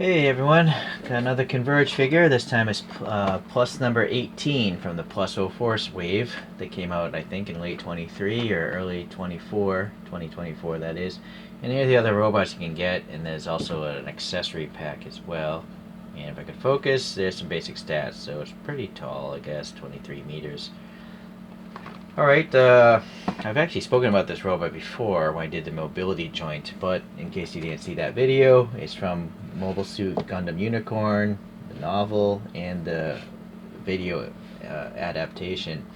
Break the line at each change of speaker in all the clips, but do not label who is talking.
Hey everyone, got another Converge figure. This time it's plus number 18 from the plus +04 wave. They came out, I think, in late 23 or early 24, 2024 that is. And here are the other robots you can get, and there's also an accessory pack as well. And if I could focus, there's some basic stats. So it's pretty tall, I guess, 23 meters. Alright, I've actually spoken about this robot before when I did the mobility joint, but in case you didn't see that video, it's from Mobile Suit Gundam Unicorn, the novel, and the video adaptation,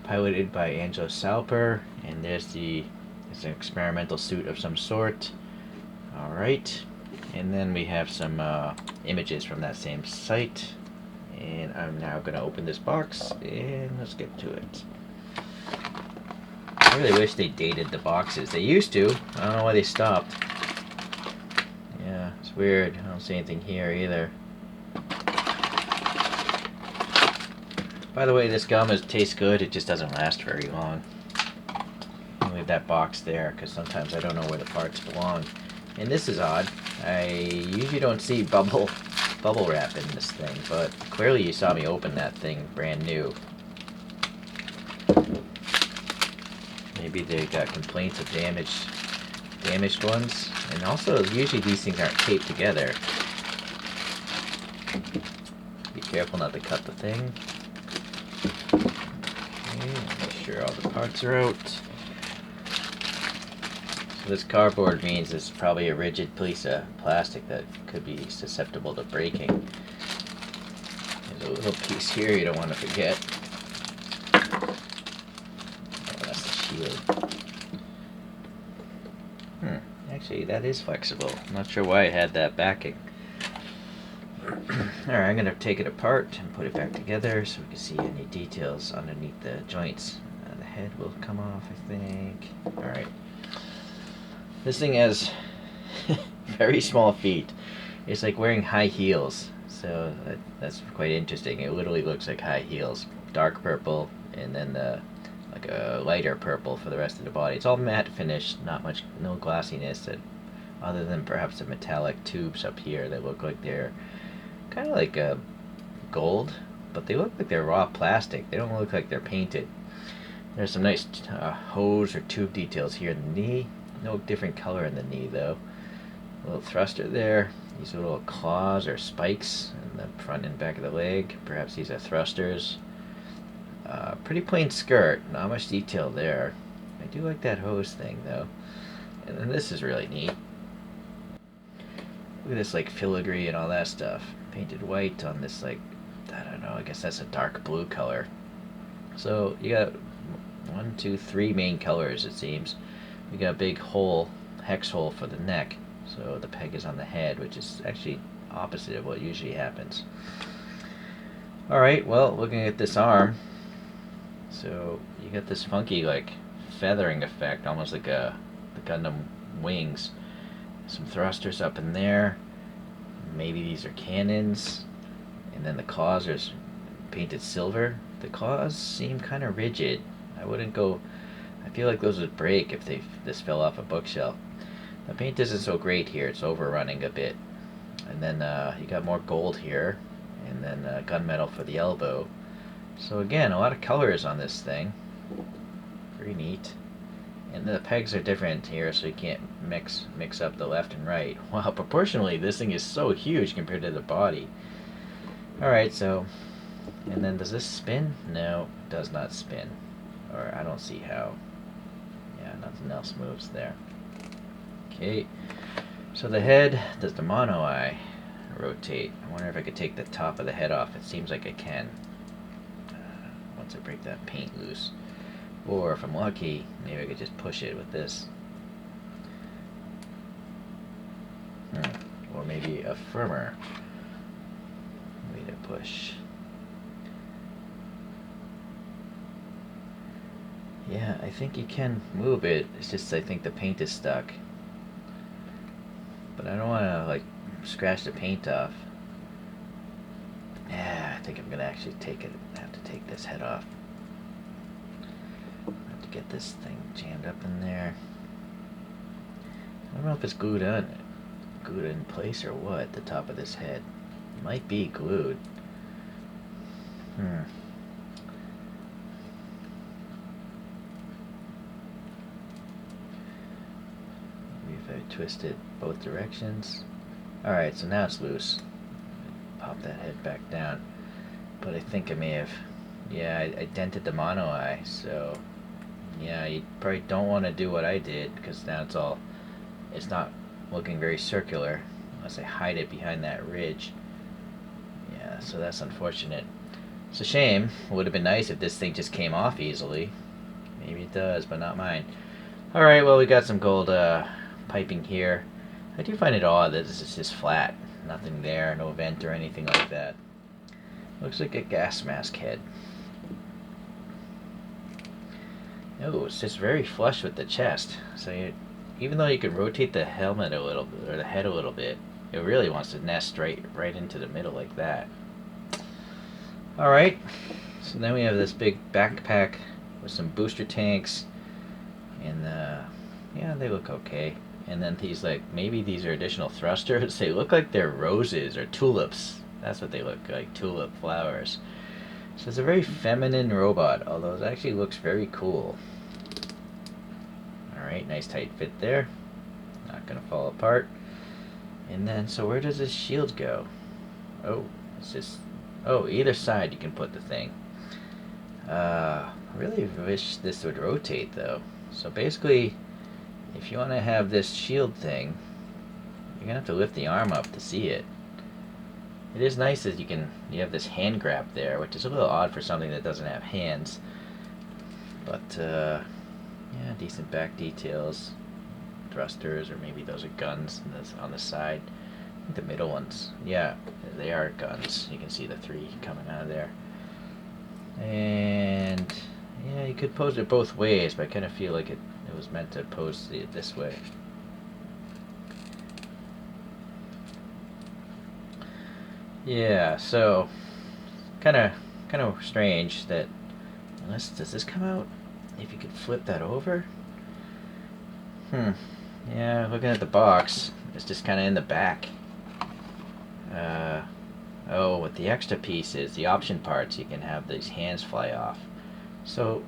piloted by Angelo Salper, and it's an experimental suit of some sort. Alright, and then we have some images from that same site, and I'm now going to open this box, and let's get to it. I really wish they dated the boxes. They used to. I don't know why they stopped. Yeah, it's weird. I don't see anything here either. By the way, this gum tastes good. It just doesn't last very long. I'll leave that box there because sometimes I don't know where the parts belong. And this is odd. I usually don't see bubble wrap in this thing, but clearly you saw me open that thing brand new. Maybe they got complaints of damaged ones. And also, usually these things aren't taped together. Be careful not to cut the thing. Okay, make sure all the parts are out. So this cardboard means it's probably a rigid piece of plastic that could be susceptible to breaking. There's a little piece here you don't want to forget. Actually, that is flexible. I'm not sure why it had that backing. Alright, I'm going to take it apart and put it back together so we can see any details underneath the joints. The head will come off, I think. Alright. This thing has very small feet. It's like wearing high heels. So that's quite interesting. It literally looks like high heels. Dark purple, and then like a lighter purple for the rest of the body. It's all matte finish, no glassiness, other than perhaps the metallic tubes up here that look like they're kind of like gold, but they look like they're raw plastic. They don't look like they're painted. There's some nice hose or tube details here in the knee. No different color in the knee though. A little thruster there. These little claws or spikes in the front and back of the leg. Perhaps these are thrusters. Pretty plain skirt, not much detail there. I do like that hose thing though. And then this is really neat. Look at this like filigree and all that stuff. Painted white on this like, I don't know, I guess that's a dark blue color. So you got 1, 2, 3 main colors it seems. We got a big hole, hex hole for the neck. So the peg is on the head, which is actually opposite of what usually happens. Alright, well, looking at this arm, so you got this funky like feathering effect, almost like the Gundam wings. Some thrusters up in there. Maybe these are cannons. And then the claws are painted silver. The claws seem kind of rigid. I feel like those would break if this fell off a bookshelf. The paint isn't so great here. It's overrunning a bit. And then you got more gold here. And then gunmetal for the elbow. So again, a lot of colors on this thing. Very neat. And the pegs are different here, so you can't mix up the left and right. Wow, proportionally, this thing is so huge compared to the body. Alright, so... And then does this spin? No, it does not spin. Or I don't see how. Yeah, nothing else moves there. Okay. So the head, does the mono eye rotate? I wonder if I could take the top of the head off. It seems like I can. Once I break that paint loose. Or if I'm lucky, maybe I could just push it with this. Or maybe a firmer way to push. Yeah, I think you can move it. It's just I think the paint is stuck. But I don't want to like scratch the paint off. Yeah, I think I'm gonna actually have to take this head off. I have to get this thing jammed up in there. I don't know if it's glued on. glued in place or what? The top of this head might be glued. If I twist it both directions. Alright, so now it's loose. Pop that head back down. But I think I may have... Yeah, I dented the mono eye, so... Yeah, you probably don't want to do what I did, because now it's all... It's not looking very circular, unless I hide it behind that ridge. Yeah, so that's unfortunate. It's a shame. It would have been nice if this thing just came off easily. Maybe it does, but not mine. Alright, well, we got some gold piping here. I do find it odd that this is just flat. Nothing there, no vent or anything like that. Looks like a gas mask head. Oh, it's just very flush with the chest. So even though you could rotate the helmet a little bit, or the head a little bit, it really wants to nest right into the middle like that. Alright, so then we have this big backpack with some booster tanks, and yeah, they look okay. And then these, like, maybe these are additional thrusters. They look like they're roses or tulips. That's what they look like, tulip flowers. So it's a very feminine robot, although it actually looks very cool. Alright, nice tight fit there. Not gonna fall apart. And then, so where does this shield go? Oh, it's just... Oh, either side you can put the thing. I really wish this would rotate, though. So basically, if you want to have this shield thing, you're gonna have to lift the arm up to see it. It is nice that you have this hand grab there, which is a little odd for something that doesn't have hands. But yeah, decent back details, thrusters, or maybe those are guns on the side. I think the middle ones, yeah, they are guns. You can see the 3 coming out of there. And yeah, you could pose it both ways, but I kind of feel like it was meant to pose it this way. Yeah, so kind of strange that does this come out? If you could flip that over? Yeah, looking at the box, it's just kind of in the back. Oh, with the extra pieces, the option parts, you can have these hands fly off. So,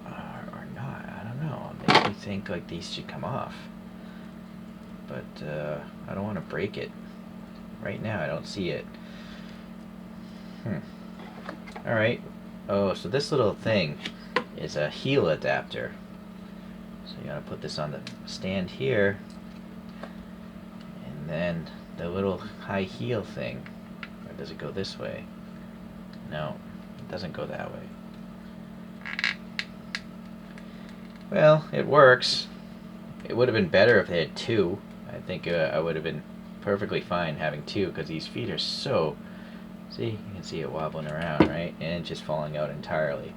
or not, I don't know. It makes me think like these should come off. But I don't want to break it. Right now, I don't see it. Alright. Oh, so this little thing is a heel adapter. So you gotta put this on the stand here. And then the little high heel thing. Or does it go this way? No, it doesn't go that way. Well, it works. It would have been better if they had 2. I think I would have been perfectly fine having 2, because these feet are so... See, you can see it wobbling around, right? And just falling out entirely.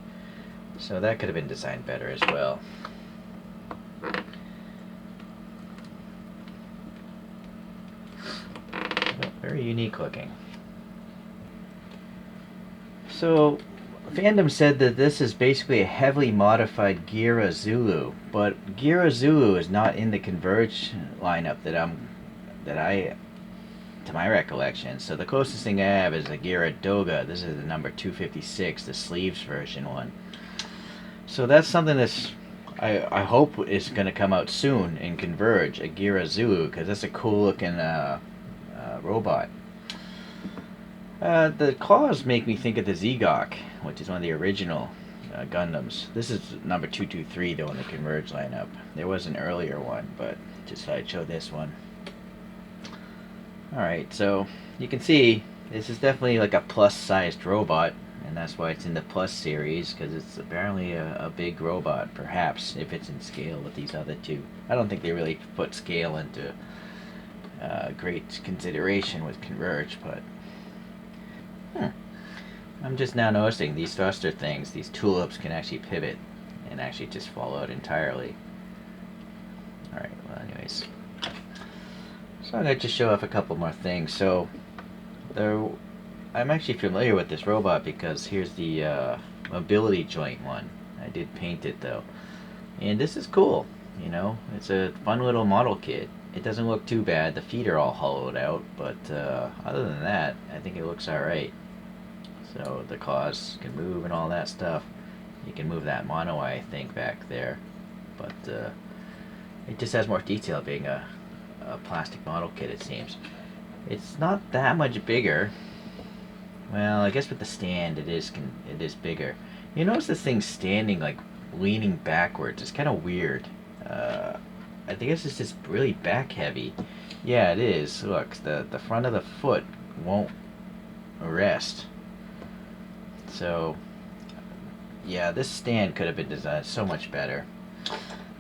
So that could have been designed better as well. Very unique looking. So, fandom said that this is basically a heavily modified Gira Zulu, but Gira Zulu is not in the Converge lineup to my recollection. So the closest thing I have is a Gira Doga. This is the number 256, the sleeves version one. So that's something that's I hope is going to come out soon in Converge, a Gira Zulu, because that's a cool looking robot. The claws make me think of the Zegok, which is one of the original Gundams. This is number 223 though in the Converge lineup. There was an earlier one, but just thought I'd show this one. Alright, so you can see this is definitely like a plus-sized robot, and that's why it's in the Plus series, because it's apparently a big robot, perhaps, if it's in scale with these other 2. I don't think they really put scale into great consideration with Converge, but I'm just now noticing these thruster things, these tulips can actually pivot and actually just fall out entirely. Alright, well anyways. So I'm going to just show off a couple more things. So I'm actually familiar with this robot because here's the mobility joint one. I did paint it though. And this is cool, you know. It's a fun little model kit. it doesn't look too bad. The feet are all hollowed out, but other than that, I think it looks alright. So the claws can move and all that stuff. You can move that mono eye thing back there, but it just has more detail being a plastic model kit, it seems. It's not that much bigger. Well, I guess with the stand it is bigger. You notice this thing standing like leaning backwards. It's kind of weird. I think it's just really back heavy. Yeah, it is. Look, the front of the foot won't rest. So, yeah, this stand could have been designed so much better.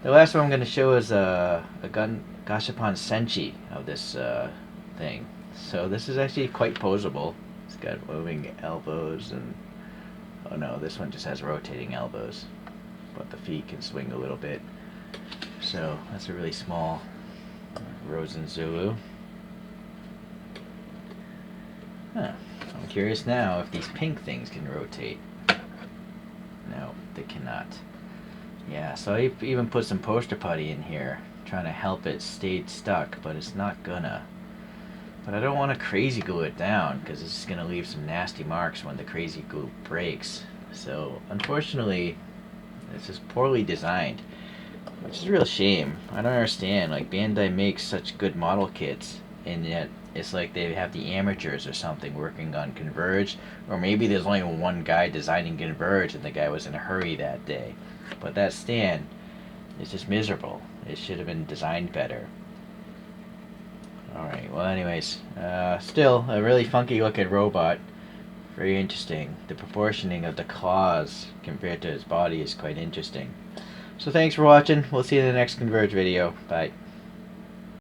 The last one I'm going to show is a Gashapon Senshi of this thing. So this is actually quite posable. It's got moving elbows and... oh no, this one just has rotating elbows. But the feet can swing a little bit. So that's a really small Rozen Zulu. Huh. I'm curious now if these pink things can rotate. No, they cannot. Yeah, so I even put some poster putty in here, trying to help it stay stuck, but it's not gonna. But I don't want to crazy glue it down, because it's just gonna leave some nasty marks when the crazy glue breaks. So, unfortunately, it's just poorly designed, which is a real shame. I don't understand, like, Bandai makes such good model kits, and yet it's like they have the amateurs or something working on Converge, or maybe there's only one guy designing Converge and the guy was in a hurry that day. But that stand is just miserable. It should have been designed better. Alright, well anyways, still a really funky looking robot. Very interesting. The proportioning of the claws compared to his body is quite interesting. So thanks for watching. We'll see you in the next Converge video. Bye.